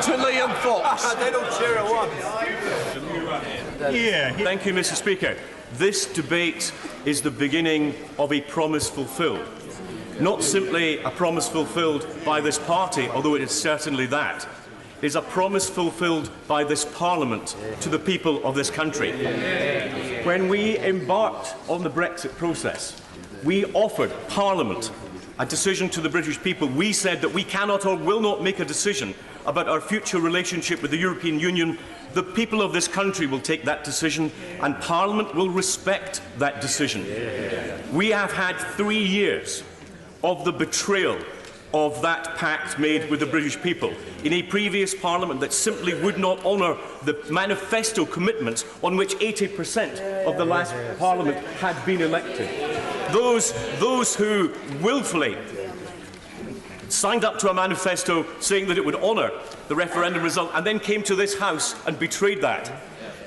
to Liam Fox. They don't cheer at once. Thank you, Mr. Speaker. This debate is the beginning of a promise fulfilled. Not simply a promise fulfilled by this party, although it is certainly that. It is a promise fulfilled by this Parliament to the people of this country. When we embarked on the Brexit process, we offered Parliament a decision to the British people. We said that we cannot or will not make a decision about our future relationship with the European Union. The people of this country will take that decision, and Parliament will respect that decision. We have had 3 years of the betrayal of that pact made with the British people in a previous Parliament that simply would not honour the manifesto commitments on which 80% of the last Parliament had been elected. Those who willfully signed up to a manifesto saying that it would honour the referendum result and then came to this House and betrayed that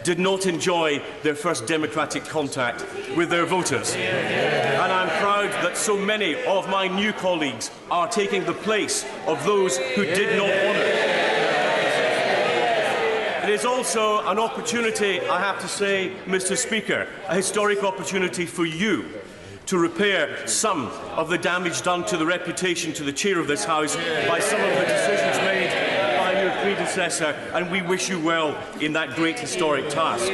did not enjoy their first democratic contact with their voters. And I'm proud that so many of my new colleagues are taking the place of those who did not honour it. It is also an opportunity, I have to say, Mr. Speaker, a historic opportunity for you to repair some of the damage done to the reputation to the chair of this House by some of the decisions made by your predecessor, and we wish you well in that great historic task.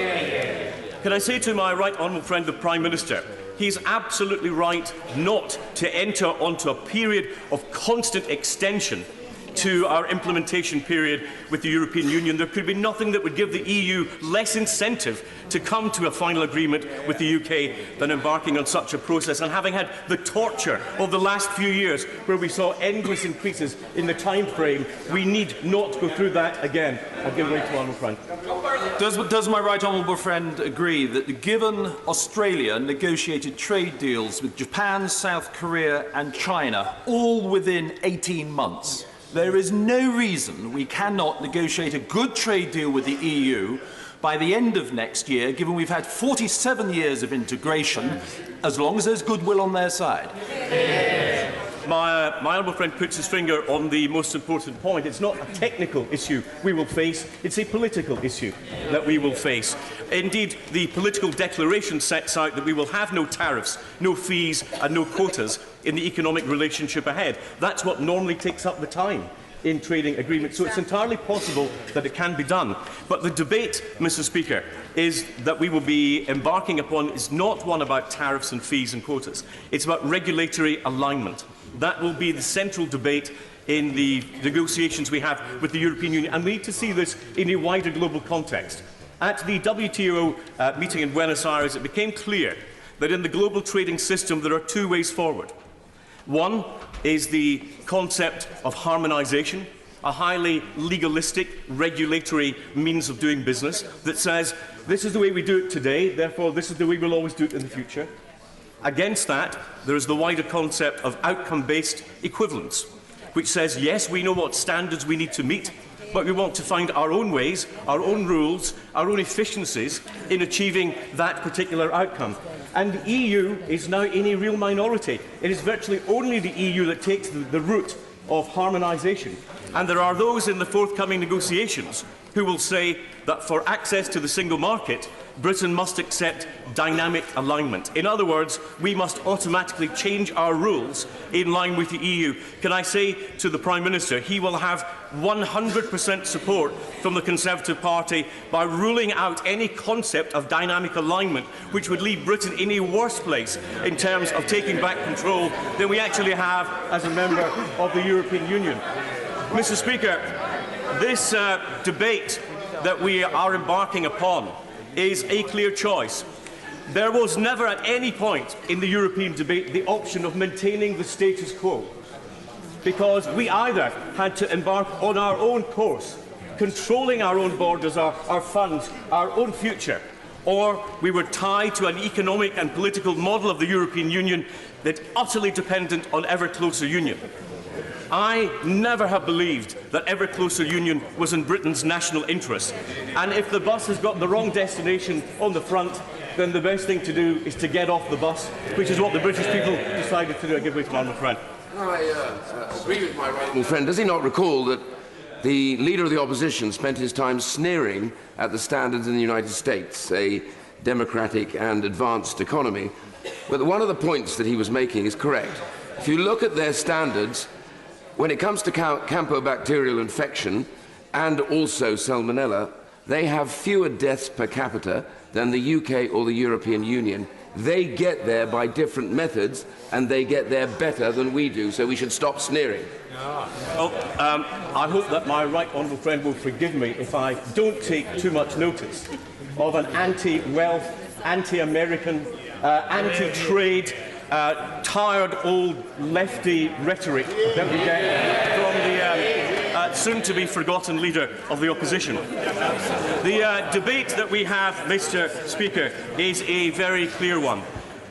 Can I say to my right honourable friend, the Prime Minister, he's absolutely right not to enter onto a period of constant extension to our implementation period with the European Union. There could be nothing that would give the EU less incentive to come to a final agreement with the UK than embarking on such a process. And having had the torture of the last few years, where we saw endless increases in the time frame, we need not go through that again. I'll give way to honourable friend. Does my right honourable friend agree that given Australia negotiated trade deals with Japan, South Korea and China, all within 18 months, there is no reason we cannot negotiate a good trade deal with the EU by the end of next year, given we've had 47 years of integration, as long as there's goodwill on their side? My honourable friend puts his finger on the most important point. It's not a technical issue we will face, it's a political issue that we will face. Indeed, the political declaration sets out that we will have no tariffs, no fees and no quotas in the economic relationship ahead. That's what normally takes up the time in trading agreements. So it's entirely possible that it can be done. But the debate, Mr. Speaker, is that we will be embarking upon is not one about tariffs and fees and quotas. It's about regulatory alignment. That will be the central debate in the negotiations we have with the European Union, and we need to see this in a wider global context. At the WTO meeting in Buenos Aires, it became clear that in the global trading system there are two ways forward. One is the concept of harmonisation, a highly legalistic, regulatory means of doing business that says this is the way we do it today, therefore this is the way we'll always do it in the future. Against that, there is the wider concept of outcome-based equivalence, which says, yes, we know what standards we need to meet, but we want to find our own ways, our own rules, our own efficiencies in achieving that particular outcome. And the EU is now in a real minority. It is virtually only the EU that takes the route of harmonisation. And there are those in the forthcoming negotiations who will say that for access to the single market, Britain must accept dynamic alignment. In other words, we must automatically change our rules in line with the EU. Can I say to the Prime Minister, he will have 100% support from the Conservative Party by ruling out any concept of dynamic alignment, which would leave Britain in a worse place in terms of taking back control than we actually have as a member of the European Union. Mr. Speaker, this debate that we are embarking upon is a clear choice. There was never at any point in the European debate the option of maintaining the status quo, because we either had to embark on our own course, controlling our own borders, our funds, our own future, or we were tied to an economic and political model of the European Union that's utterly dependent on ever closer union. I never have believed that ever closer union was in Britain's national interest. And if the bus has got the wrong destination on the front, then the best thing to do is to get off the bus, which is what the British people decided to do. I give way to my honourable friend. I agree with my right honourable friend. Does he not recall that the Leader of the Opposition spent his time sneering at the standards in the United States, a democratic and advanced economy. But one of the points that he was making is correct. If you look at their standards, when it comes to campylobacterial infection and also salmonella, they have fewer deaths per capita than the UK or the European Union. They get there by different methods, and they get there better than we do, so we should stop sneering. Well, I hope that my right honourable friend will forgive me if I don't take too much notice of an anti-wealth, anti-American, anti-trade, tired old lefty rhetoric that we get from the soon-to-be forgotten leader of the opposition. The debate that we have, Mr. Speaker, is a very clear one.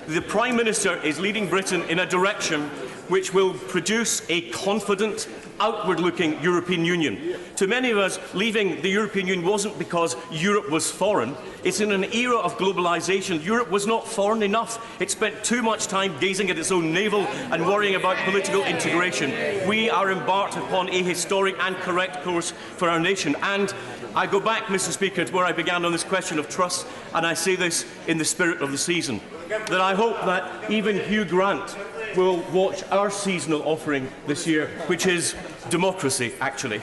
The Prime Minister is leading Britain in a direction which will produce a confident, outward-looking European Union. To many of us, leaving the European Union wasn't because Europe was foreign. It's in an era of globalisation. Europe was not foreign enough. It spent too much time gazing at its own navel and worrying about political integration. We are embarked upon a historic and correct course for our nation. And I go back, Mr. Speaker, to where I began on this question of trust, and I say this in the spirit of the season, that I hope that even Hugh Grant will watch our seasonal offering this year, which is democracy, actually.